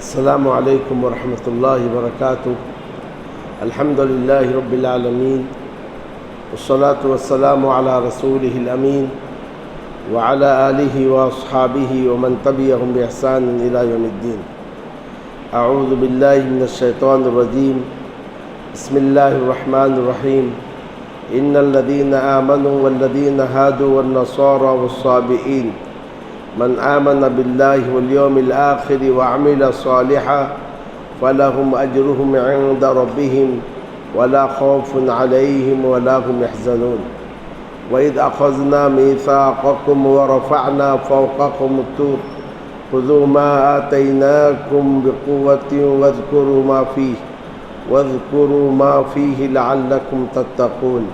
السلام علیکم ورحمۃ اللہ وبرکاتہ۔ الحمد للہ رب العالمین والصلاة والسلام علی رسولہ الامین وعلی آلہ واصحابہ ومن تبعہم بإحسان الی یوم الدین۔ اعوذ باللہ من الشیطان الرجیم، بسم اللہ الرحمن الرحیم۔ ان الذین آمنوا والذین هادوا والنصارى والصابئین من آمن باللہ والیوم الآخر وعمل صالحا فلهم أجرهم عند ربهم ولا خوف عليهم ولا هم يحزنون۔ وإذ أخذنا ميثاقكم ورفعنا فوقكم الطور خذوا ما آتيناكم بقوة واذكروا ما فيه لعلكم تتقون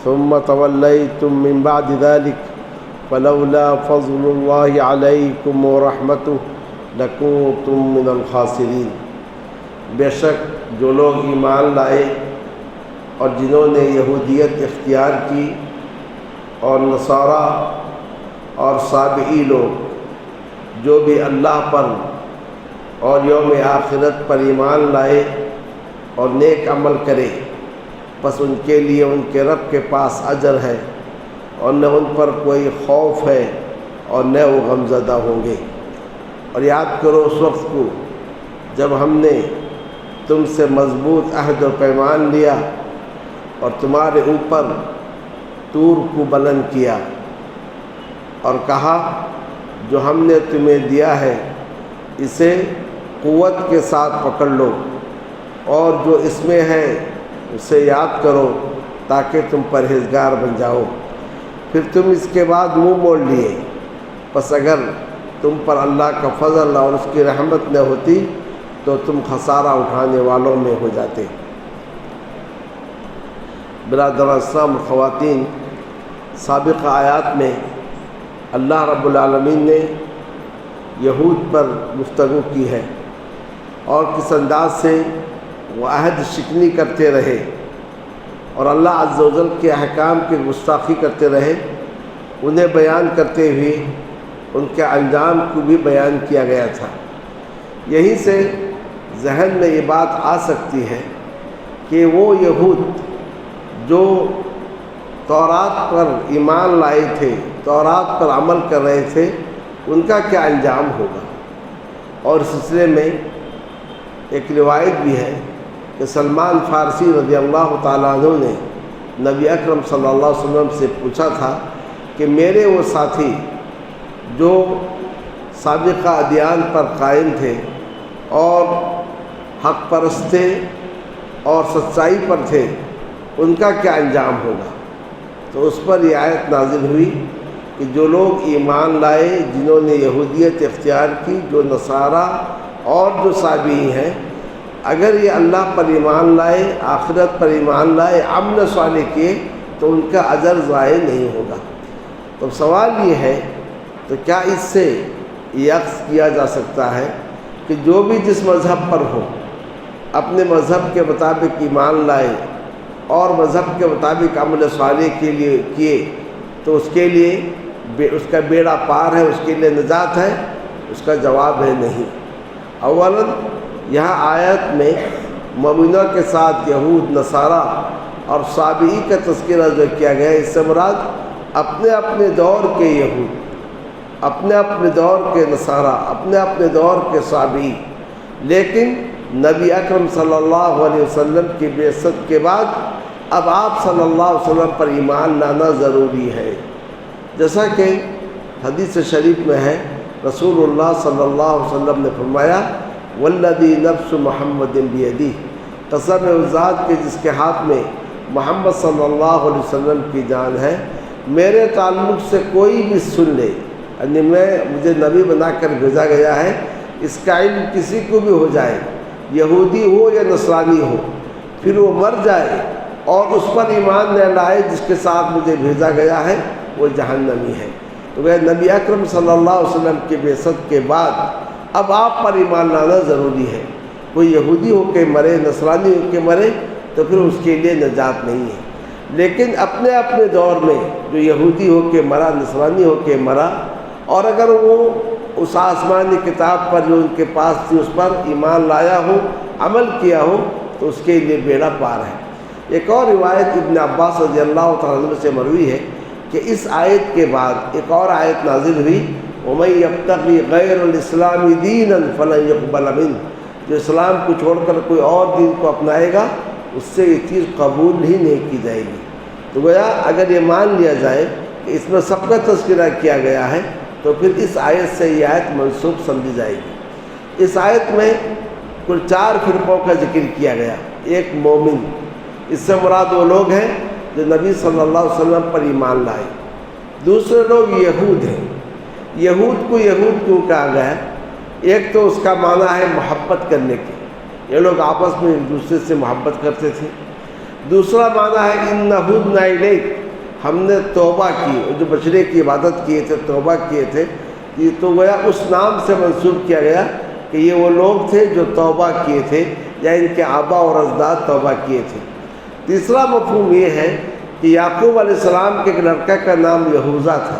ثم توليتم من بعد ذلك فلولا فضل الله عليكم ورحمته لكنتم من الخاسرين۔ بے شک جو لوگ ایمان لائے اور جنہوں نے یہودیت اختیار کی اور نصارہ اور صابئی لوگ جو بھی اللہ پر اور یوم آخرت پر ایمان لائے اور نیک عمل کرے، بس ان کے لیے ان کے رب کے پاس اجر ہے اور نہ ان پر کوئی خوف ہے اور نہ وہ غمزدہ ہوں گے۔ اور یاد کرو اس وقت کو جب ہم نے تم سے مضبوط عہد و پیمان لیا اور تمہارے اوپر طور کو بلند کیا اور کہا جو ہم نے تمہیں دیا ہے اسے قوت کے ساتھ پکڑ لو اور جو اس میں ہے اسے یاد کرو تاکہ تم پرہیزگار بن جاؤ۔ پھر تم اس کے بعد منہ موڑ لیے، پس اگر تم پر اللہ کا فضل اور اس کی رحمت نہ ہوتی تو تم خسارہ اٹھانے والوں میں ہو جاتے۔ برادران اسلام و خواتین، سابقہ آیات میں اللہ رب العالمین نے یہود پر گفتگو کی ہے اور کس انداز سے وہ عہد شکنی کرتے رہے اور اللہ عز و جل کے احکام کی گستاخی کرتے رہے، انہیں بیان کرتے ہوئے ان کے انجام کو بھی بیان کیا گیا تھا۔ یہیں سے ذہن میں یہ بات آ سکتی ہے کہ وہ یہود جو تورات پر ایمان لائے تھے، تورات پر عمل کر رہے تھے، ان کا کیا انجام ہوگا۔ اور اس سلسلے میں ایک روایت بھی ہے کہ سلمان فارسی رضی اللہ تعالیٰ عنہ نے نبی اکرم صلی اللہ علیہ وسلم سے پوچھا تھا کہ میرے وہ ساتھی جو سابقہ ادیان پر قائم تھے اور حق پرست تھے اور سچائی پر تھے، ان کا کیا انجام ہوگا۔ تو اس پر یہ آیت نازل ہوئی کہ جو لوگ ایمان لائے، جنہوں نے یہودیت اختیار کی، جو نصارہ اور جو صابئی ہیں، اگر یہ اللہ پر ایمان لائے، آخرت پر ایمان لائے، عمل صالح کیے تو ان کا اجر ضائع نہیں ہوگا۔ تو سوال یہ ہے تو کیا اس سے یہ عکس کیا جا سکتا ہے کہ جو بھی جس مذہب پر ہو، اپنے مذہب کے مطابق ایمان لائے اور مذہب کے مطابق عمل صالح کے لیے کیے تو اس کے لیے اس کا بیڑا پار ہے، اس کے لیے نجات ہے؟ اس کا جواب ہے نہیں۔ اولاً یہاں آیت میں مومنوں کے ساتھ یہود، نصارہ اور صابئی کا تذکرہ جو کیا گیا ہے، اس سے مراد اپنے اپنے دور کے یہود، اپنے اپنے دور کے نصارہ، اپنے اپنے دور کے صابئی، لیکن نبی اکرم صلی اللہ علیہ وسلم کی بعثت کے بعد اب آپ صلی اللہ علیہ وسلم پر ایمان لانا ضروری ہے۔ جیسا کہ حدیث شریف میں ہے، رسول اللہ صلی اللہ علیہ وسلم نے فرمایا والذی نفس محمد بیدہ، قسم اس ذات کے جس کے ہاتھ میں محمد صلی اللہ علیہ وسلم کی جان ہے، میرے تعلق سے کوئی بھی سن لے، یعنی مجھے نبی بنا کر بھیجا گیا ہے، اس کا علم کسی کو بھی ہو جائے، یہودی ہو یا نصرانی ہو، پھر وہ مر جائے اور اس پر ایمان نہ لائے جس کے ساتھ مجھے بھیجا گیا ہے، وہ جہنمی ہے۔ تو وہ نبی اکرم صلی اللہ علیہ وسلم کی بعثت کے بعد اب آپ پر ایمان لانا ضروری ہے۔ کوئی یہودی ہو کے مرے، نصرانی ہو کے مرے تو پھر اس کے لیے نجات نہیں ہے۔ لیکن اپنے اپنے دور میں جو یہودی ہو کے مرا، نصرانی ہو کے مرا، اور اگر وہ اس آسمانی کتاب پر جو ان کے پاس تھی اس پر ایمان لایا ہو، عمل کیا ہو تو اس کے لیے بیڑا پار ہے۔ ایک اور روایت ابن عباس رضی اللہ تعالیٰ عنہ سے مروی ہے کہ اس آیت کے بعد ایک اور آیت نازل ہوئی، وَمَن يَبْتَغِي غَيْرَ الْإِسْلَامِ دِينًا فَلَن يُقْبَلَ مِنْهُ، جو اسلام کو چھوڑ کر کوئی اور دین کو اپنائے گا اس سے یہ چیز قبول ہی نہیں کی جائے گی۔ تو گویا اگر یہ مان لیا جائے کہ اس میں سب کا تذکرہ کیا گیا ہے تو پھر اس آیت سے یہ آیت منسوخ سمجھی جائے گی۔ اس آیت میں کل 4 فرقوں کا ذکر کیا گیا۔ ایک مومن، اس سے مراد وہ لوگ ہیں جو نبی صلی اللہ علیہ وسلم پر ایمان لائے۔ دوسرے لوگ یہود ہیں۔ یہود کو یہود کیوں کہا گیا ہے؟ ایک تو اس کا معنی ہے محبت کرنے کی، یہ لوگ آپس میں ایک دوسرے سے محبت کرتے تھے۔ دوسرا معنی ہے اِنَّ هُدْنَا إِلَيْكَ، ہم نے توبہ کی، جو بچڑے کی عبادت کیے تھے، توبہ کیے تھے، یہ تو گویا اس نام سے منسوب کیا گیا کہ یہ وہ لوگ تھے جو توبہ کیے تھے یا ان کے آبا اور اجداد توبہ کیے تھے۔ تیسرا مفہوم یہ ہے کہ یعقوب علیہ السلام کے ایک لڑکا کا نام یہوذا تھا،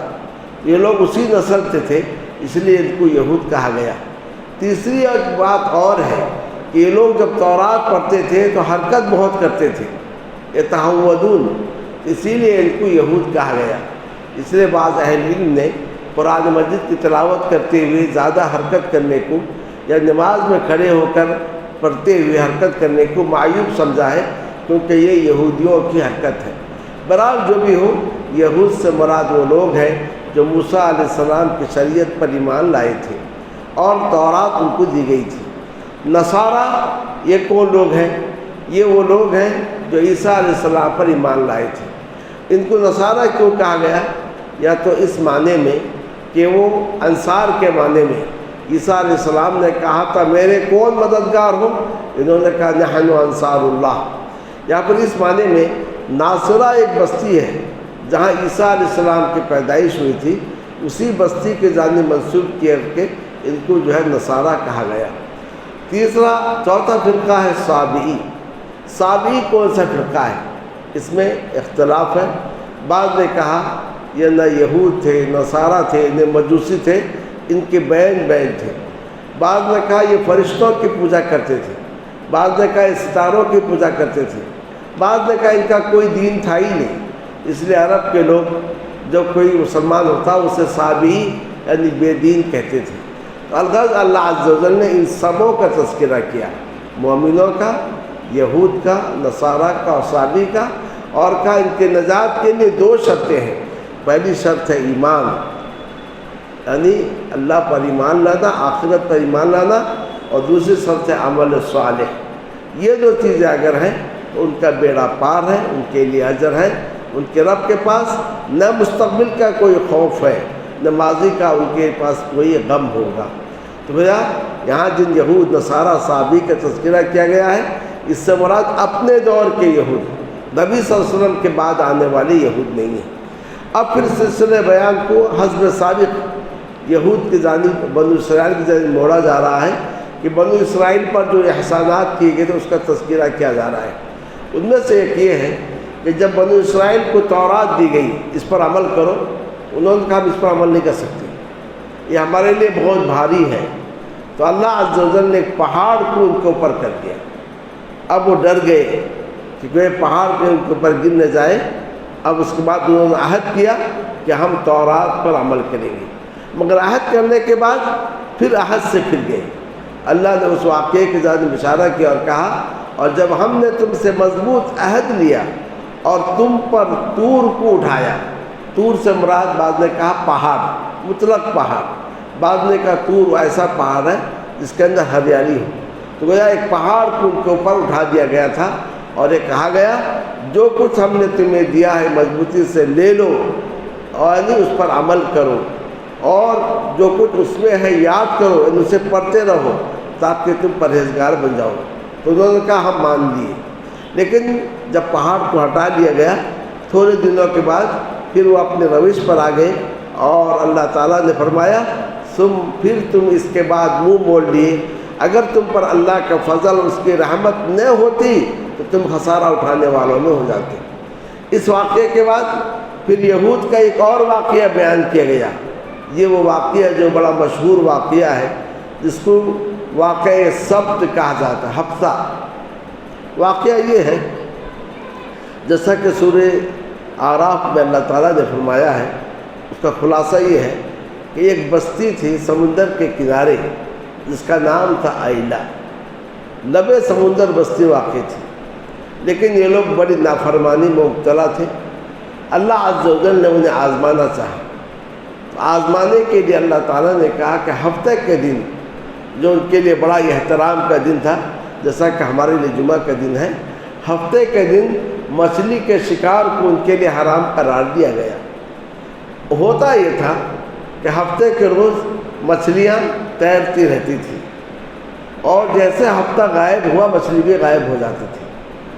یہ لوگ اسی نسل سے تھے اس لیے ان کو یہود کہا گیا۔ تیسری ایک بات اور ہے کہ یہ لوگ جب تورات پڑھتے تھے تو حرکت بہت کرتے تھے، یتہودون، اسی لیے ان کو یہود کہا گیا۔ اس لیے بعض اہل علم نے قرآن مجید کی تلاوت کرتے ہوئے زیادہ حرکت کرنے کو یا نماز میں کھڑے ہو کر پڑھتے ہوئے حرکت کرنے کو معیوب سمجھا ہے، کیونکہ یہ یہودیوں کی حرکت ہے۔ بہرحال جو بھی ہو، یہود سے مراد وہ لوگ ہیں جو موسیٰ علیہ السلام کی شریعت پر ایمان لائے تھے اور تورات ان کو دی گئی تھی۔ نصارہ یہ کون لوگ ہیں؟ یہ وہ لوگ ہیں جو عیسیٰ علیہ السلام پر ایمان لائے تھے۔ ان کو نصارہ کیوں کہا گیا؟ یا تو اس معنی میں کہ وہ انصار کے معنی میں عیسیٰ علیہ السلام نے کہا تھا میرے کون مددگار ہو، انہوں نے کہا نحن انصار اللہ، یا پھر اس معنی میں ناصرہ ایک بستی ہے جہاں عیسیٰ علیہ السلام کی پیدائش ہوئی تھی، اسی بستی کے جانب منسوب کیا کہ ان کو جو ہے نصارہ کہا گیا۔ چوتھا فرقہ ہے صابئی۔ صابئی کون سا فرقہ ہے؟ اس میں اختلاف ہے۔ بعض نے کہا یہ نہ یہود تھے، نصارہ تھے، نہ مجوسی تھے، ان کے بین تھے۔ بعض نے کہا یہ فرشتوں کی پوجا کرتے تھے، بعض نے کہا یہ ستاروں کی پوجا کرتے تھے، بعض نے کہا ان کا کوئی دین تھا ہی نہیں، اس لیے عرب کے لوگ جب کوئی مسلمان ہوتا اسے صابئی یعنی بے دین کہتے تھے۔ تو الغرض اللہ عز و جل نے ان سبوں کا تذکرہ کیا، مومنوں کا، یہود کا، نصارہ کا اور صابئی کا، اور کہا ان کے نجات کے لیے 2 شرطیں ہیں۔ پہلی شرط ہے ایمان، یعنی اللہ پر ایمان لانا، آخرت پر ایمان لانا، اور دوسری شرط ہے عمل صالح۔ یہ 2 چیزیں اگر ہیں تو ان کا بیڑا پار ہے، ان کے لیے اجر ہے، ان کے رب کے پاس نہ مستقبل کا کوئی خوف ہے نہ ماضی کا ان کے پاس کوئی غم ہوگا۔ تو بھیا یہاں جن یہود، نصارہ، صابئی کا تذکرہ کیا گیا ہے، اس سے مراد اپنے دور کے یہود، نبی صلی اللہ علیہ وسلم کے بعد آنے والے یہود نہیں ہیں۔ اب پھر سلسلہ بیان کو حسب سابق یہود کی جانب، بنو اسرائیل کی جانب موڑا جا رہا ہے کہ بنو اسرائیل پر جو احسانات کیے گئے تھے اس کا تذکرہ کیا جا رہا ہے۔ ان میں سے ایک یہ ہے کہ جب بنو اسرائیل کو تورات دی گئی اس پر عمل کرو، انہوں نے کہا ہم اس پر عمل نہیں کر سکتے، یہ ہمارے لیے بہت بھاری ہے، تو اللہ عز و جل نے ایک پہاڑ کو ان کے اوپر کر دیا۔ اب وہ ڈر گئے کہ کوئی پہاڑ پہ ان کے اوپر گر نہ جائے۔ اب اس کے بعد انہوں نے عہد کیا کہ ہم تورات پر عمل کریں گے، مگر عہد کرنے کے بعد پھر عہد سے پھر گئے۔ اللہ نے اس واقعے کے جانب اشارہ کیا اور کہا اور جب ہم نے تم سے مضبوط عہد لیا اور تم پر طور کو اٹھایا، طور سے مراد بعض نے کہا پہاڑ، مطلق پہاڑ، بعض نے کہا طور ایسا پہاڑ ہے جس کے اندر ہریالی ہو، تو گویا ایک پہاڑ کو ان کے اوپر اٹھا دیا گیا تھا اور یہ کہا گیا جو کچھ ہم نے تمہیں دیا ہے مضبوطی سے لے لو اور اس پر عمل کرو، اور جو کچھ اس میں ہے یاد کرو، اسے پڑھتے رہو تاکہ تم پرہیزگار بن جاؤ۔ تو انہوں نے کہا ہم مان لیے، لیکن جب پہاڑ کو ہٹا دیا گیا تھوڑے دنوں کے بعد پھر وہ اپنے روش پر آ گئے اور اللہ تعالیٰ نے فرمایا پھر تم اس کے بعد منہ موڑ لیے، اگر تم پر اللہ کا فضل اس کی رحمت نہ ہوتی تو تم خسارہ اٹھانے والوں میں ہو جاتے۔ اس واقعے کے بعد پھر یہود کا ایک اور واقعہ بیان کیا گیا یہ وہ واقعہ جو بڑا مشہور واقعہ ہے، جس کو واقعہ سبت کہا جاتا ہے، ہفتہ۔ واقعہ یہ ہے، جیسا کہ سورہ اعراف میں اللہ تعالیٰ نے فرمایا ہے، اس کا خلاصہ یہ ہے کہ ایک بستی تھی سمندر کے کنارے، جس کا نام تھا آئلہ۔ لبِ سمندر بستی واقع تھی، لیکن یہ لوگ بڑی نافرمانی میں مبتلا تھے۔ اللہ عز و جل نے انہیں آزمانا چاہا، تو آزمانے کے لیے اللہ تعالیٰ نے کہا کہ ہفتے کے دن، جو ان کے لیے بڑا احترام کا دن تھا، جیسا کہ ہمارے لیے جمعہ کا دن ہے، ہفتے کے دن مچھلی کے شکار کو ان کے لیے حرام قرار دیا گیا۔ ہوتا یہ تھا کہ ہفتے کے روز مچھلیاں تیرتی رہتی تھیں، اور جیسے ہفتہ غائب ہوا مچھلی بھی غائب ہو جاتی تھی۔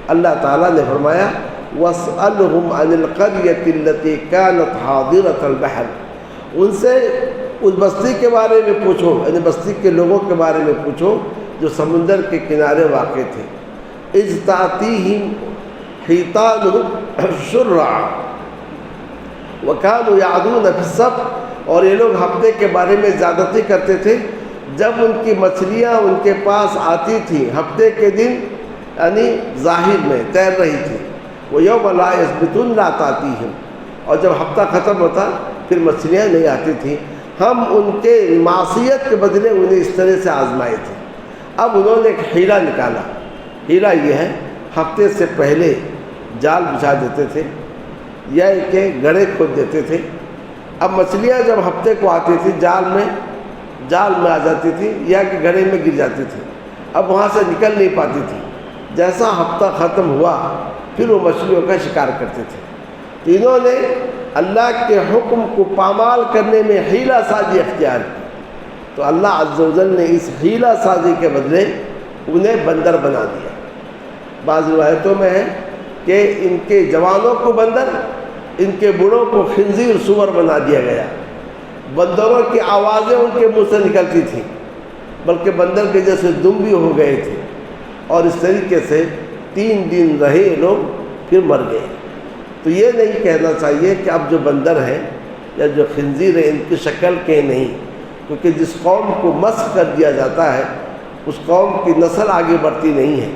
اللہ تعالیٰ نے فرمایا وَاسْأَلْهُمْ عَنِ الْقَرْيَةِ الَّتِي كَانَتْ حَاضِرَةَ الْبَحْرِ، ان سے اس بستی کے بارے میں پوچھو، یعنی بستی کے لوگوں کے بارے میں پوچھو جو سمندر کے کنارے واقع تھے۔ اِذْ تَأْتِيهِمْ حِيتَانُهُمْ شُرَّعًا وَكَانُوا يَعْدُونَ فِي السَّبْتِ، اور یہ لوگ ہفتے کے بارے میں زیادتی کرتے تھے جب ان کی مچھلیاں ان کے پاس آتی تھیں ہفتے کے دن، یعنی ظاہر میں تیر رہی تھی۔ وَيَوْمَ لَا يَثْبِتُونَ لَا تَأْتِيهِمْ، اور جب ہفتہ ختم ہوتا پھر مچھلیاں نہیں آتی تھیں۔ ہم ان کے معصیت کے بدلے انہیں اس طرح سے آزمائے تھے۔ اب انہوں نے ایک حیلہ نکالا۔ حیلہ یہ ہے، ہفتے سے پہلے جال بچھا دیتے تھے یا کہ گڑھے کھود دیتے تھے۔ اب مچھلیاں جب ہفتے کو آتی تھی جال میں آ جاتی تھی یا کہ گڑھے میں گر جاتی تھی، اب وہاں سے نکل نہیں پاتی تھی۔ جیسا ہفتہ ختم ہوا پھر وہ مچھلیوں کا شکار کرتے تھے۔ تو انہوں نے اللہ کے حکم کو پامال کرنے میں حیلہ سازی اختیار کی، تو اللہ عز و جل نے اس حیلہ سازی کے بدلے انہیں بندر بنا دیا۔ بعض روایتوں میں ہے کہ ان کے جوانوں کو بندر، ان کے بوڑھوں کو خنزیر سور بنا دیا گیا۔ بندروں کی آوازیں ان کے منہ سے نکلتی تھیں، بلکہ بندر کے جیسے دم بھی ہو گئے تھے، اور اس طریقے سے 3 دن رہے لوگ پھر مر گئے۔ تو یہ نہیں کہنا چاہیے کہ اب جو بندر ہیں یا جو خنزیر ہیں ان کی شکل کے نہیں، کیونکہ جس قوم کو مسخ کر دیا جاتا ہے اس قوم کی نسل آگے بڑھتی نہیں ہے،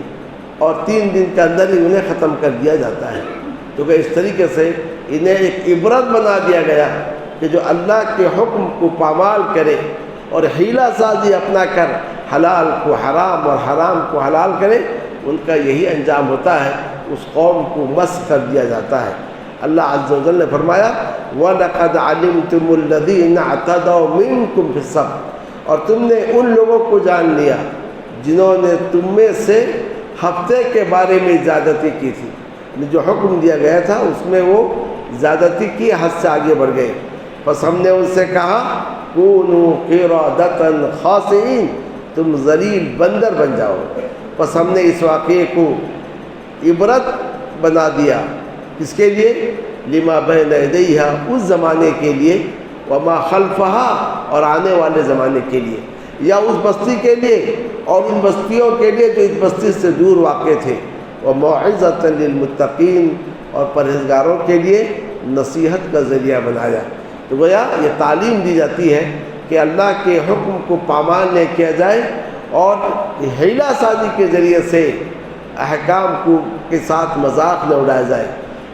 اور 3 دن کے اندر ہی انہیں ختم کر دیا جاتا ہے۔ کیونکہ اس طریقے سے انہیں ایک عبرت بنا دیا گیا کہ جو اللہ کے حکم کو پامال کرے اور حیلہ سازی اپنا کر حلال کو حرام اور حرام کو حلال کرے، ان کا یہی انجام ہوتا ہے، اس قوم کو مسخ کر دیا جاتا ہے۔ اللہ عز و جل نے فرمایا وَلَقَدْ عَلِمْتُمُ الَّذِينَ اعْتَدَوْا مِنْكُمْ فِي السَّبْتِ، اور تم نے ان لوگوں کو جان لیا جنہوں نے تم میں سے ہفتے کے بارے میں زیادتی کی تھی، جو حکم دیا گیا تھا اس میں وہ زیادتی کی، حد سے آگے بڑھ گئے۔ پس ہم نے ان سے کہا کونوا قردۃ خاسئین، تم ذلیل بندر بن جاؤ۔ پس ہم نے اس واقعے کو عبرت بنا دیا، اس کے لیے لما بین یدیہا، اس زمانے کے لیے، وما خلفہا، اور آنے والے زمانے کے لیے، یا اس بستی کے لیے اور ان بستیوں کے لیے جو اس بستی سے دور واقع تھے، وموعظۃ للمتقین، اور پرہیزگاروں کے لیے نصیحت کا ذریعہ بنایا۔ تو گویا یہ تعلیم دی جاتی ہے کہ اللہ کے حکم کو پامال نہ کیا جائے اور حیلہ سازی کے ذریعے سے احکام کو کے ساتھ مذاق نہ اڑایا جائے۔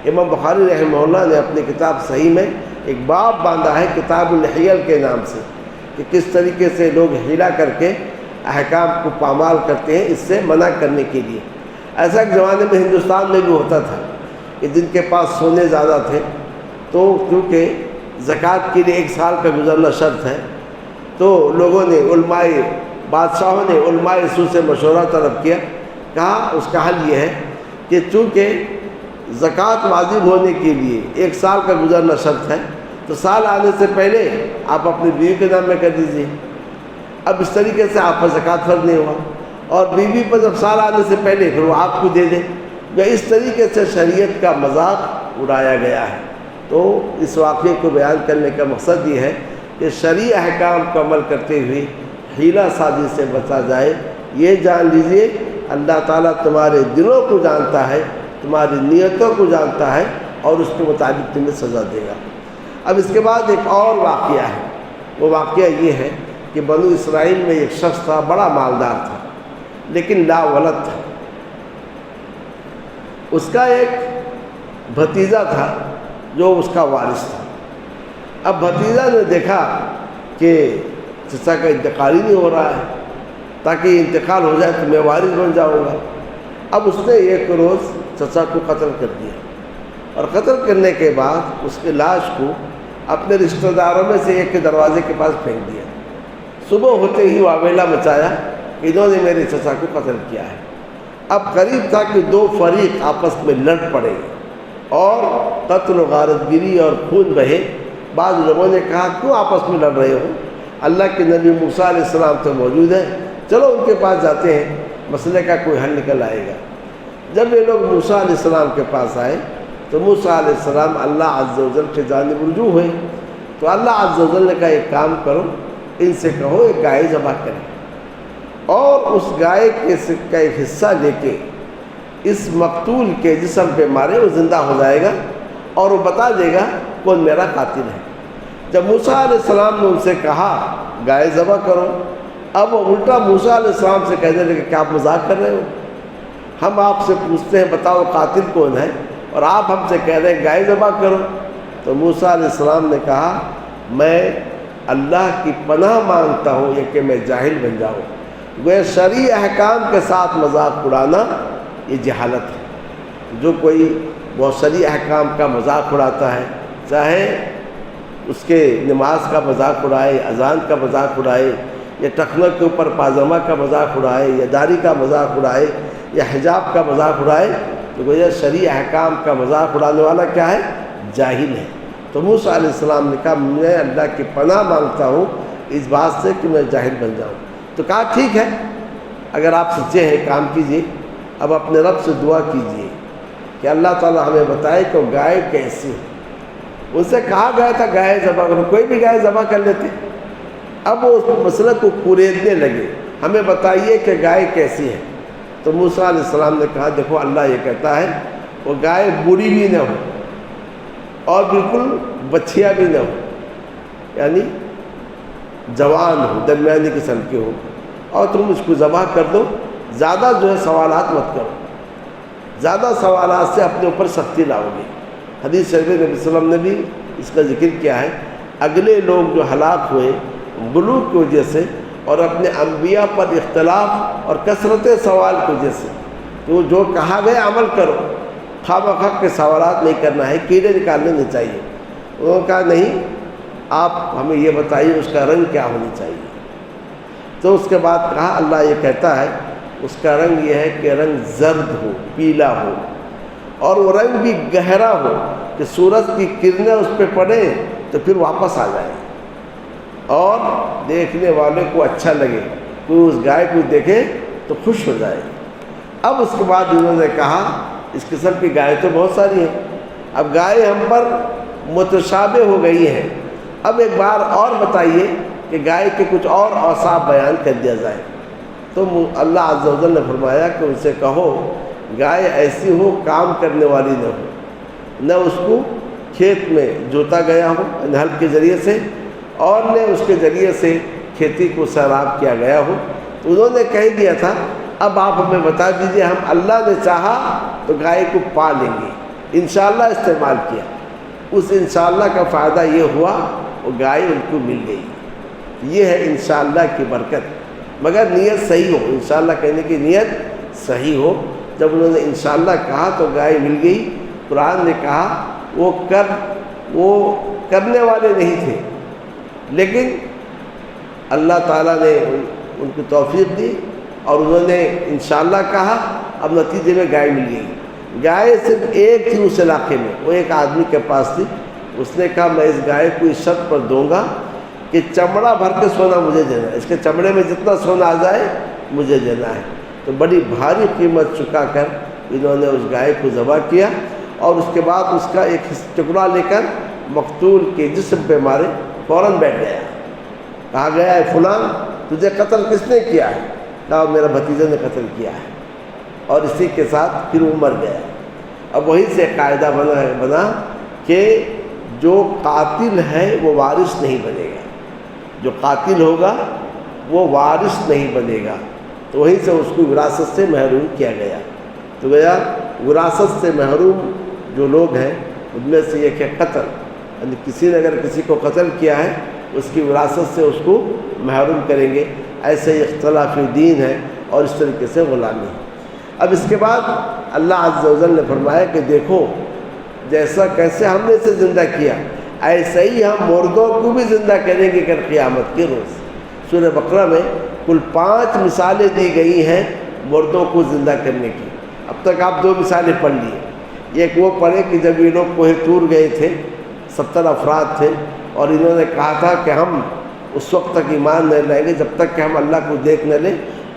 امام بخاری رحمہ اللہ نے اپنی کتاب صحیح میں ایک باب باندھا ہے کتاب الحیل کے نام سے، کہ کس طریقے سے لوگ حیلہ کر کے احکام کو پامال کرتے ہیں، اس سے منع کرنے کے لیے۔ ایسا ایک زمانے میں ہندوستان میں بھی ہوتا تھا کہ جن کے پاس سونے زیادہ تھے، تو کیونکہ زکوٰۃ کے لیے 1 سال کا گزرنا شرط ہے، تو لوگوں نے بادشاہوں نے علماء سو سے مشورہ طلب کیا۔ کہا اس کا حل یہ ہے کہ چونکہ زکوٰۃ واجب ہونے کے لیے 1 سال کا گزرنا شرط ہے، تو سال آنے سے پہلے آپ اپنی بیوی کے نام میں کر دیجیے۔ اب اس طریقے سے آپ پر زکوٰۃ فرض نہیں ہوا، اور بیوی پر جب سال آنے سے پہلے پھر وہ آپ کو دے دے، یا اس طریقے سے شریعت کا مذاق اڑایا گیا ہے۔ تو اس واقعے کو بیان کرنے کا مقصد یہ ہے کہ شرعی احکام کو عمل کرتے ہوئے حیلہ سازی سے بچا جائے۔ یہ جان لیجئے اللہ تعالیٰ تمہارے دلوں کو جانتا ہے، تمہاری نیتوں کو جانتا ہے، اور اس کے مطابق تمہیں سزا دے گا۔ اب اس کے بعد ایک اور واقعہ ہے وہ واقعہ یہ ہے کہ بنو اسرائیل میں ایک شخص تھا، بڑا مالدار تھا لیکن لا ولد تھا۔ اس کا ایک بھتیجا تھا جو اس کا وارث تھا۔ اب بھتیجا نے دیکھا کہ چچا کا انتقال ہی نہیں ہو رہا ہے، تاکہ انتقال ہو جائے تو میں وارث بن جاؤں گا۔ اب اس نے ایک روز چچا کو قتل کر دیا، اور قتل کرنے کے بعد اس کی لاش کو اپنے رشتہ داروں میں سے ایک کے دروازے کے پاس پھینک دیا۔ صبح ہوتے ہی واویلا مچایا کہ انہوں نے میرے چچا کو قتل کیا ہے۔ اب قریب تھا کہ دو فریق آپس میں لڑ پڑے اور قتل و غارت گیری اور خون بہے۔ بعض لوگوں نے کہا کیوں آپس میں لڑ رہے ہو؟ اللہ کے نبی موسیٰ علیہ السلام تو موجود ہیں، چلو ان کے پاس جاتے ہیں، مسئلے کا کوئی حل نکل آئے گا۔ جب یہ لوگ موسیٰ علیہ السلام کے پاس آئے تو موسیٰ علیہ السلام اللہ عز و جل کے جانب رجوع ہوئے، تو اللہ عز و جل نے کہا ایک کام کرو، ان سے کہو ایک گائے ذبح کریں، اور اس گائے کا ایک حصہ لے کے اس مقتول کے جسم پہ مارے، وہ زندہ ہو جائے گا اور وہ بتا دے گا کون میرا قاتل ہے۔ جب موسیٰ علیہ السلام نے ان سے کہا گائے ذبح کرو، اب وہ الٹا موسیٰ علیہ السلام سے کہنے لگے کہ آپ مذاق کر رہے ہو؟ ہم آپ سے پوچھتے ہیں بتاؤ قاتل کون ہے، اور آپ ہم سے کہہ رہے ہیں گائے ذبح کرو۔ تو موسیٰ علیہ السلام نے کہا میں اللہ کی پناہ مانگتا ہوں یہ کہ میں جاہل بن جاؤں۔ گویا شرعی احکام کے ساتھ مذاق اڑانا یہ جہالت ہے۔ جو کوئی وہ شرعی احکام کا مذاق اڑاتا ہے، چاہے اس کے نماز کا مذاق اڑائے، اذان کا مذاق اڑائے، یا ٹخنوں کے اوپر پاجامہ کا مذاق اڑائے، یا داڑھی کا مذاق اڑائے، یا حجاب کا مذاق اڑائے، تو گویا شرعی احکام کا مذاق اڑانے والا کیا ہے؟ جاہل ہے۔ تو موسیٰ علیہ السلام نے کہا میں اللہ کی پناہ مانگتا ہوں اس بات سے کہ میں جاہل بن جاؤں۔ تو کہا ٹھیک ہے، اگر آپ سچے ہیں کام کیجئے، اب اپنے رب سے دعا کیجئے کہ اللہ تعالیٰ ہمیں بتائے کہ وہ گائے کیسی ہے۔ ان سے کہا گیا تھا گائے ذبح کرو، کوئی بھی گائے ذبح کر لیتے۔ اب وہ اس مسئلہ کو کوریدنے لگے، ہمیں بتائیے کہ گائے کیسی ہے۔ تو موسیٰ علیہ السلام نے کہا دیکھو اللہ یہ کہتا ہے وہ گائے بوڑھی بھی نہ ہو اور بالکل بچھیا بھی نہ ہو، یعنی جوان ہو، درمیانی قسم کے ہو، اور تم اس کو ذبح کر دو۔ زیادہ جو ہے سوالات مت کرو، زیادہ سوالات سے اپنے اوپر سختی لاؤ گے۔ حدیث شریف میں نبی صلی اللہ علیہ وسلم نے بھی اس کا ذکر کیا ہے، اگلے لوگ جو ہلاک ہوئے غلو کی وجہ سے اور اپنے انبیاء پر اختلاف اور کثرت سوال کی وجہ سے، تو جو کہا گیا عمل کرو، خواہ مخواہ کے سوالات نہیں کرنا ہے، کیڑے نکالنے نہیں چاہیے۔ انہوں نے کہا نہیں، آپ ہمیں یہ بتائیے اس کا رنگ کیا ہونا چاہیے۔ تو اس کے بعد کہا اللہ یہ کہتا ہے اس کا رنگ یہ ہے کہ رنگ زرد ہو، پیلا ہو، اور وہ رنگ بھی گہرا ہو کہ سورج کی کرنیں اس پہ پڑیں تو پھر واپس آ جائے اور دیکھنے والے کو اچھا لگے، کوئی اس گائے کو دیکھے تو خوش ہو جائے۔ اب اس کے بعد انہوں نے کہا اس قسم کی گائے تو بہت ساری ہیں، اب گائے ہم پر متشابہ ہو گئی ہیں، اب ایک بار اور بتائیے کہ گائے کے کچھ اور اوصاف بیان کر دیا جائے۔ تو اللہ عز و جل نے فرمایا کہ ان سے کہو گائے ایسی ہو کام کرنے والی نہ ہو، نہ اس کو کھیت میں جوتا گیا ہو ہل کے ذریعے سے، اور نہ اس کے ذریعے سے کھیتی کو سیراب کیا گیا ہو۔ تو انہوں نے کہہ دیا تھا اب آپ ہمیں بتا دیجئے، ہم اللہ نے چاہا تو گائے کو پا لیں گے، انشاءاللہ استعمال کیا، اس انشاءاللہ کا فائدہ یہ ہوا وہ گائے ان کو مل گئی۔ یہ ہے انشاءاللہ کی برکت، مگر نیت صحیح ہو، انشاءاللہ کہنے کی نیت صحیح ہو۔ جب انہوں نے انشاءاللہ کہا تو گائے مل گئی۔ قرآن نے کہا وہ کرنے والے نہیں تھے، لیکن اللہ تعالیٰ نے ان کو توفیق دی اور انہوں نے انشاءاللہ کہا، اب نتیجے میں گائے مل گئی۔ گائے صرف ایک تھی اس علاقے میں، وہ ایک آدمی کے پاس تھی، اس نے کہا میں اس گائے کو اس شرط پر دوں گا کہ چمڑا بھر کے سونا مجھے دینا ہے، اس کے چمڑے میں جتنا سونا آ جائے مجھے دینا ہے۔ تو بڑی بھاری قیمت چکا کر انہوں نے اس گائے کو ذبح کیا، اور اس کے بعد اس کا ایک ٹکڑا لے کر مقتول کے جسم پہ مارے، فوراً بیٹھ گیا۔ کہا گیا ہے فلاں تجھے قتل کس نے کیا ہے؟ کہا میرا بھتیجا نے قتل کیا ہے، اور اسی کے ساتھ پھر وہ مر گیا۔ اب وہیں سے قاعدہ بنا کہ جو قاتل ہے وہ وارث نہیں بنے گا، جو قاتل ہوگا وہ وارث نہیں بنے گا، تو وہیں سے اس کو وراثت سے محروم کیا گیا۔ تو گیا وراثت سے محروم جو لوگ ہیں ان میں سے ایک ہے قتل، یعنی کسی نے اگر کسی کو قتل کیا ہے اس کی وراثت سے اس کو محروم کریں گے۔ ایسے ہی اختلاف دین ہے اور اس طریقے سے غلامی ہے۔ اب اس کے بعد اللہ عز و جل نے فرمایا کہ دیکھو جیسا کیسے ہم نے اسے زندہ کیا ایسے ہی ہم مردوں کو بھی زندہ کریں گے کل قیامت کے روز۔ سورہ بقرہ میں کل 5 مثالیں دی گئی ہیں مردوں کو زندہ کرنے کی۔ اب تک آپ 2 مثالیں پڑھ لیے۔ ایک وہ پڑھے کہ جب یہ لوگ کوہ طور گئے تھے، 70 افراد تھے، اور انہوں نے کہا تھا کہ ہم اس وقت تک ایمان نہیں لائیں گے جب تک کہ ہم اللہ کو دیکھ نہ لیں۔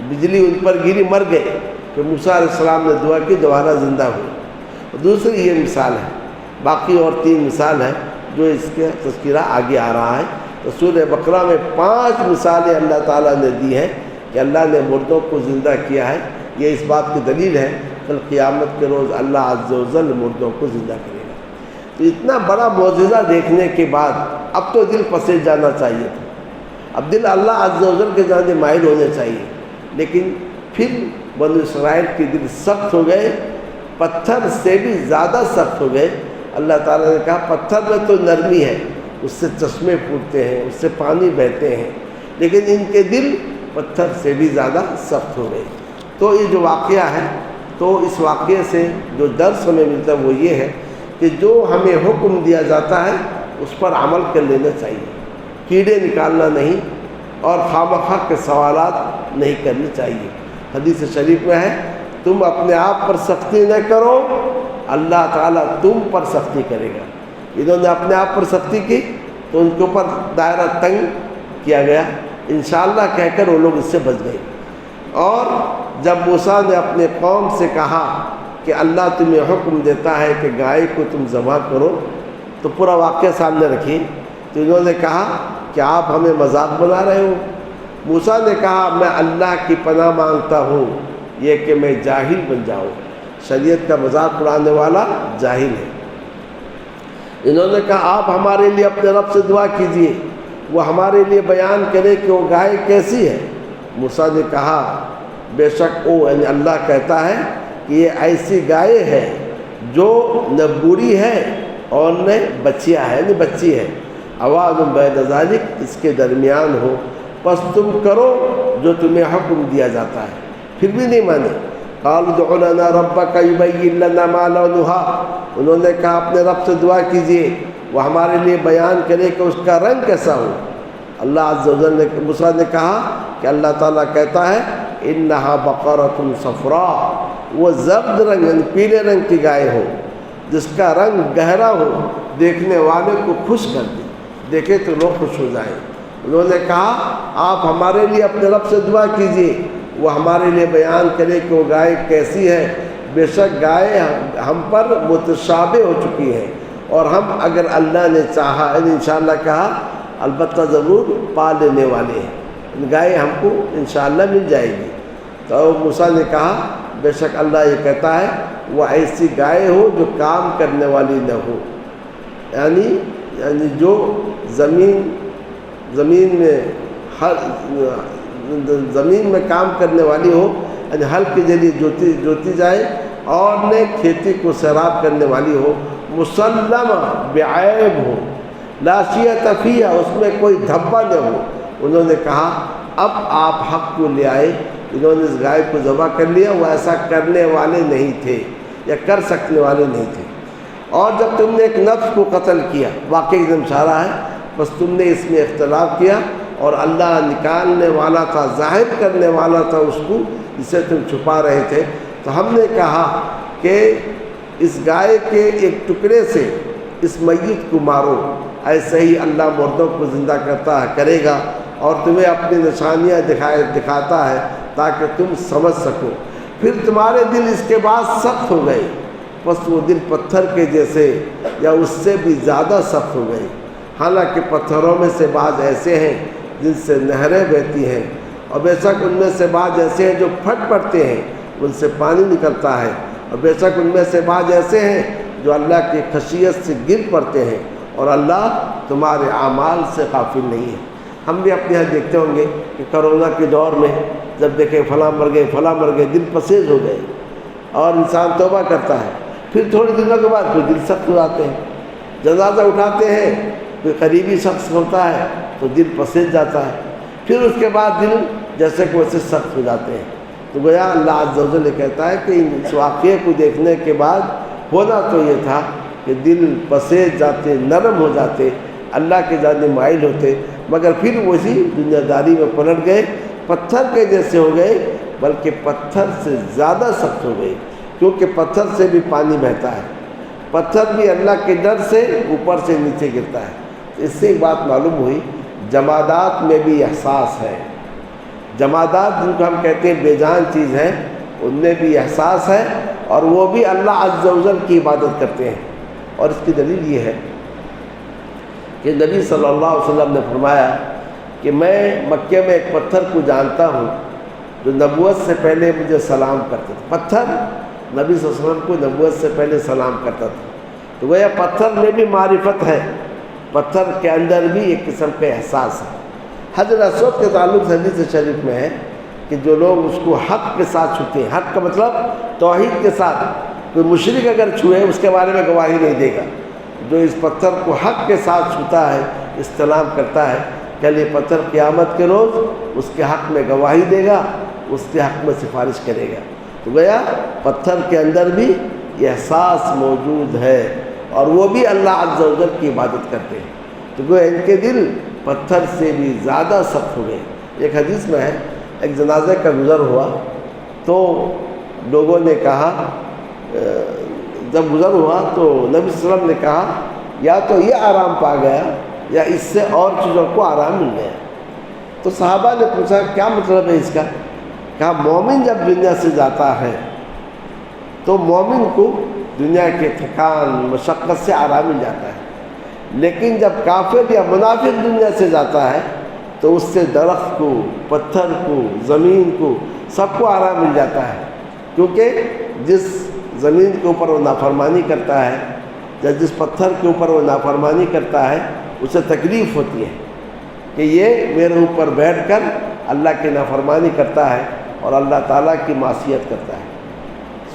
بجلی ان پر گری، مر گئے، کہ موسیٰ علیہ السلام نے دعا کی، دوبارہ زندہ ہوئے۔ دوسری یہ مثال ہے، باقی اور 3 مثال ہے جو اس کے تذکرہ آگے آ رہا ہے۔ تو سورہ بقرہ میں 5 مثالیں اللہ تعالیٰ نے دی ہیں کہ اللہ نے مردوں کو زندہ کیا ہے۔ یہ اس بات کی دلیل ہے کل قیامت کے روز اللہ عز و جل مردوں کو زندہ کرے گا۔ تو اتنا بڑا معجزہ دیکھنے کے بعد اب تو دل پسند جانا چاہیے تھا، اب دل اللہ عز و جل کے جانب مائل ہونے چاہیے، لیکن پھر بنو اسرائیل کے دل سخت ہو گئے، پتھر سے بھی زیادہ سخت ہو گئے۔ اللہ تعالیٰ نے کہا پتھر میں تو نرمی ہے، اس سے چشمے پھوٹتے ہیں، اس سے پانی بہتے ہیں، لیکن ان کے دل پتھر سے بھی زیادہ سخت ہو گئے۔ تو یہ جو واقعہ ہے، تو اس واقعے سے جو درس ہمیں ملتا ہے وہ یہ ہے کہ جو ہمیں حکم دیا جاتا ہے اس پر عمل کر لینا چاہیے، کیڑے نکالنا نہیں اور خواہ مخواہ کے سوالات نہیں کرنے چاہیے۔ حدیث شریف میں ہے تم اپنے آپ پر سختی نہ کرو، اللہ تعالیٰ تم پر سختی کرے گا۔ انہوں نے اپنے آپ پر سختی کی تو ان کے اوپر دائرہ تنگ کیا گیا، انشاءاللہ کہہ کر وہ لوگ اس سے بچ گئے۔ اور جب موسیٰ نے اپنے قوم سے کہا کہ اللہ تمہیں حکم دیتا ہے کہ گائے کو تم ذبح کرو، تو پورا واقعہ سامنے رکھیے، تو انہوں نے کہا کہ آپ ہمیں مذاق بنا رہے ہو۔ موسیٰ نے کہا میں اللہ کی پناہ مانگتا ہوں یہ کہ میں جاہل بن جاؤں، شریعت کا مذاق اڑانے والا جاہل ہے۔ انہوں نے کہا آپ ہمارے لیے اپنے رب سے دعا کیجئے، وہ ہمارے لیے بیان کرے کہ وہ گائے کیسی ہے۔ موسیٰ نے کہا بے شک یعنی اللہ کہتا ہے کہ یہ ایسی گائے ہے جو نہ بوڑھی ہے اور نہ بچیا ہے، یعنی بچی ہے، آواز بین ذالک اس کے درمیان ہو، پس تم کرو جو تمہیں حکم دیا جاتا ہے۔ پھر بھی نہیں مانے، قالوا ادع لنا ربک یبین لنا ما لونها، انہوں نے کہا اپنے رب سے دعا کیجئے وہ ہمارے لیے بیان کرے کہ اس کا رنگ کیسا ہو۔ اللہ عز و جل نے موسیٰ نے کہا کہ اللہ تعالیٰ کہتا ہے انہا بقرۃ صفراء، وہ زرد رنگ یعنی پیلے رنگ کی گائے ہو جس کا رنگ گہرا ہو، دیکھنے والے کو خوش کر دے، دیکھے تو لوگ خوش ہو جائیں۔ انہوں نے کہا آپ ہمارے لیے اپنے رب سے دعا کیجئے وہ ہمارے لیے بیان کرے کہ وہ گائے کیسی ہے۔ بے شک گائے ہم پر متشابہ ہو چکی ہے اور ہم اگر اللہ نے چاہا انشاءاللہ کہا البتہ ضرور پا لینے والے ہیں، گائے ہم کو انشاءاللہ مل جائے گی۔ تو موسیٰ نے کہا بے شک اللہ یہ کہتا ہے وہ ایسی گائے ہو جو کام کرنے والی نہ ہو، یعنی جو زمین میں کام کرنے والی ہو، یعنی ہل کے ذریعے جوتی جائے اور نے کھیتی کو سیراب کرنے والی ہو، مسلمہ بعیب ہو، لا شیۃ فیہا اس میں کوئی دھبا نہ ہو۔ انہوں نے کہا اب آپ حق کو لے آئے، انہوں نے اس گائے کو ذبح کر لیا، وہ ایسا کرنے والے نہیں تھے یا کر سکنے والے نہیں تھے۔ اور جب تم نے ایک نفس کو قتل کیا، واقعی ایک دم اشارہ ہے، بس تم نے اس میں اختلاف کیا اور اللہ نکالنے والا تھا، ظاہر کرنے والا تھا اس کو جسے تم چھپا رہے تھے۔ تو ہم نے کہا کہ اس گائے کے ایک ٹکڑے سے اس میت کو مارو، ایسے ہی اللہ مردوں کو زندہ کرے گا اور تمہیں اپنی نشانیاں دکھاتا ہے تاکہ تم سمجھ سکو۔ پھر تمہارے دل اس کے بعد سخت ہو گئے، بس وہ دل پتھر کے جیسے یا اس سے بھی زیادہ سخت ہو گئے۔ حالانکہ پتھروں میں سے بعض ایسے ہیں جن سے نہریں بہتی ہیں، اور بے شک ان میں سے بعض ایسے ہیں جو پھٹ پڑتے ہیں، ان سے پانی نکلتا ہے، اور بے شک ان میں سے بعض ایسے ہیں جو اللہ کی خشیت سے گر پڑتے ہیں، اور اللہ تمہارے اعمال سے غافل نہیں ہے۔ ہم بھی اپنے یہاں دیکھتے ہوں گے کہ کرونا کے دور میں جب دیکھیں فلاں مر گئے دل پسیج ہو گئے، اور انسان توبہ کرتا ہے، پھر تھوڑے دنوں کے بعد پھر دل سخت ہو جاتے ہیں، جنازہ اٹھاتے ہیں، کوئی قریبی شخص ہوتا ہے تو دل پسیج جاتا ہے، پھر اس کے بعد دل جیسے کہ ویسے سخت ہو جاتے ہیں۔ تو گویا اللہ عز و جل کہتا ہے کہ اس واقعے کو دیکھنے کے بعد ہونا تو یہ تھا کہ دل پسیج جاتے، نرم ہو جاتے، اللہ کے جانب مائل ہوتے، مگر پھر وہی دنیا داری میں پلٹ گئے، پتھر کے جیسے ہو گئے، بلکہ پتھر سے زیادہ سخت ہو گئے، کیونکہ پتھر سے بھی پانی بہتا ہے، پتھر بھی اللہ کے ڈر سے اوپر سے نیچے گرتا ہے۔ اس سے ایک بات معلوم ہوئی، جمادات میں بھی احساس ہے، جمادات جن کو ہم کہتے ہیں بے جان چیز ہے، ان میں بھی احساس ہے، اور وہ بھی اللہ عز و جل کی عبادت کرتے ہیں۔ اور اس کی دلیل یہ ہے کہ نبی صلی اللہ علیہ وسلم نے فرمایا کہ میں مکے میں ایک پتھر کو جانتا ہوں جو نبوت سے پہلے مجھے سلام کرتا تھا۔ پتھر نبی صلی اللہ علیہ وسلم کو نبوت سے پہلے سلام کرتا تھا، تو گویا پتھر میں بھی معرفت ہے، پتھر کے اندر بھی ایک قسم کا احساس ہے۔ حجر اسود کے تعلق سے حدیث شریف میں ہے کہ جو لوگ اس کو حق کے ساتھ چھوتے ہیں، حق کا مطلب توحید کے ساتھ، کوئی مشرک اگر چھوئے اس کے بارے میں گواہی نہیں دے گا، جو اس پتھر کو حق کے ساتھ چھوتا ہے، استلام کرتا ہے، کل یہ پتھر قیامت کے روز اس کے حق میں گواہی دے گا، اس کے حق میں سفارش کرے گا۔ تو گویا پتھر کے اندر بھی یہ احساس موجود ہے، اور وہ بھی اللہ عز و جل کی عبادت کرتے ہیں، تو گویا ان کے دل پتھر سے بھی زیادہ سخت ہو گئے۔ ایک حدیث میں ہے، ایک جنازے کا گزر ہوا تو لوگوں نے کہا، جب گزر ہوا تو نبی صلی اللہ علیہ وسلم نے کہا یا تو یہ آرام پا گیا یا اس سے اور چیزوں کو آرام مل گیا۔ تو صحابہ نے پوچھا کیا مطلب ہے اس کا؟ کہا مومن جب دنیا سے جاتا ہے تو مومن کو دنیا کے تھکان مشقت سے آرام مل جاتا ہے، لیکن جب کافر یا منافق دنیا سے جاتا ہے تو اس سے درخت کو، پتھر کو، زمین کو، سب کو آرام مل جاتا ہے، کیونکہ جس زمین کے اوپر وہ نافرمانی کرتا ہے یا جس پتھر کے اوپر وہ نافرمانی کرتا ہے اسے تکلیف ہوتی ہے کہ یہ میرے اوپر بیٹھ کر اللہ کی نافرمانی کرتا ہے اور اللہ تعالیٰ کی معصیت کرتا ہے۔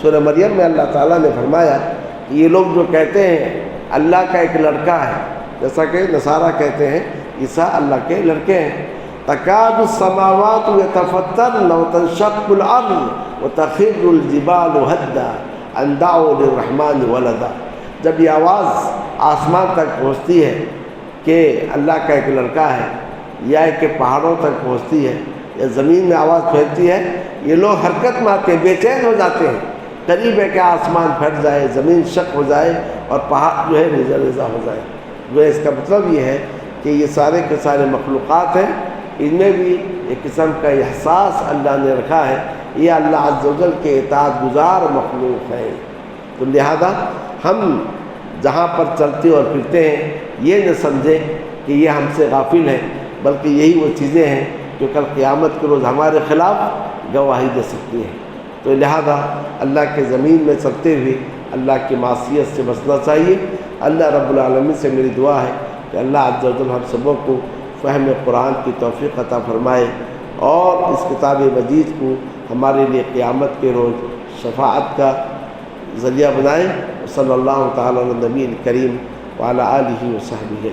سورہ مریم میں اللہ تعالیٰ نے فرمایا کہ یہ لوگ جو کہتے ہیں اللہ کا ایک لڑکا ہے، جیسا کہ نصارہ کہتے ہیں عیسیٰ اللہ کے لڑکے ہیں، تکاد السماوات یتفطرن وتنشق الارض وتخر الجبال هدا ان دعوا للرحمن ولدا۔ جب یہ آواز آسمان تک پہنچتی ہے کہ اللہ کا ایک لڑکا ہے، یا کہ پہاڑوں تک پہنچتی ہے یا زمین میں آواز پھیلتی ہے، یہ لوگ حرکت میں آتے ہیں، بے چین ہو جاتے ہیں، قریب ہے کہ آسمان پھٹ جائے، زمین شق ہو جائے اور پہاڑ جو ہے ریزہ ریزہ ہو جائے۔ جو اس کا مطلب یہ ہے کہ یہ سارے کے سارے مخلوقات ہیں، ان میں بھی ایک قسم کا احساس اللہ نے رکھا ہے، یہ اللہ عز و جل کے اطاعت گزار مخلوق ہے۔ تو لہذا ہم جہاں پر چلتے اور پھرتے ہیں یہ نہ سمجھیں کہ یہ ہم سے غافل ہیں، بلکہ یہی وہ چیزیں ہیں جو کل قیامت کے روز ہمارے خلاف گواہی دے سکتی ہیں۔ تو لہذا اللہ کے زمین میں چلتے ہوئے اللہ کی معصیت سے بچنا چاہیے۔ اللہ رب العالمین سے میری دعا ہے کہ اللہ عز و جل ہم سبوں کو فہم قرآن کی توفیق عطا فرمائے، اور اس کتاب مجید کو ہمارے لیے قیامت کے روز شفاعت کا ذریعہ بنائے۔ صلی اللہ تعالی علی نبی کریم وعلی آلہ وصحبہ۔